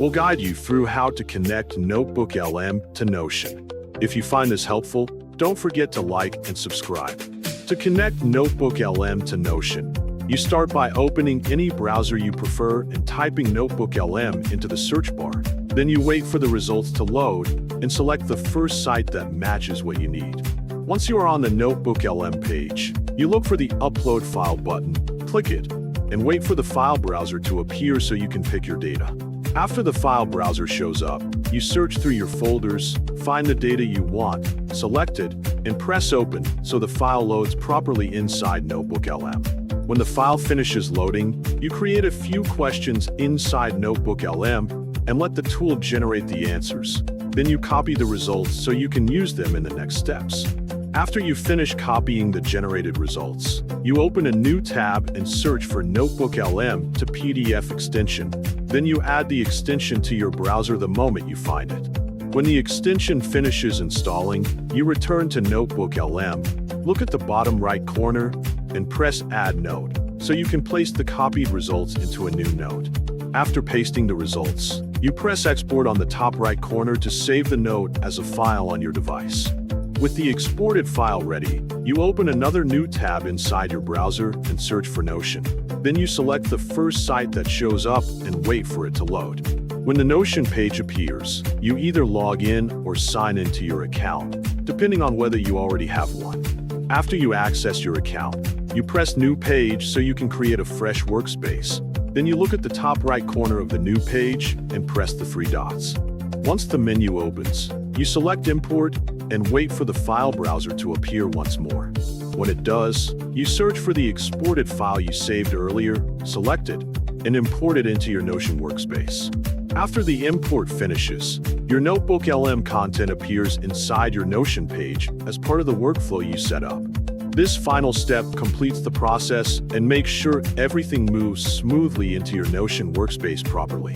We'll guide you through how to connect NotebookLM to Notion. If you find this helpful, don't forget to like and subscribe. To connect NotebookLM to Notion, you start by opening any browser you prefer and typing NotebookLM into the search bar. Then you wait for the results to load and select the first site that matches what you need. Once you are on the NotebookLM page, you look for the Upload File button, click it, and wait for the file browser to appear so you can pick your data. After the file browser shows up, you search through your folders, find the data you want, select it, and press Open so the file loads properly inside NotebookLM. When the file finishes loading, you create a few questions inside NotebookLM and let the tool generate the answers. Then you copy the results so you can use them in the next steps. After you finish copying the generated results, you open a new tab and search for NotebookLM to PDF extension. Then you add the extension to your browser the moment you find it. When the extension finishes installing, you return to NotebookLM, look at the bottom right corner, and press Add Note, so you can place the copied results into a new note. After pasting the results, you press Export on the top right corner to save the note as a file on your device. With the exported file ready, you open another new tab inside your browser and search for Notion. Then you select the first site that shows up and wait for it to load. When the Notion page appears, you either log in or sign into your account, depending on whether you already have one. After you access your account, you press New Page so you can create a fresh workspace. Then you look at the top right corner of the new page and press the three dots. Once the menu opens, you select Import and wait for the file browser to appear once more. When it does, you search for the exported file you saved earlier, select it, and import it into your Notion workspace. After the import finishes, your NotebookLM content appears inside your Notion page as part of the workflow you set up. This final step completes the process and makes sure everything moves smoothly into your Notion workspace properly.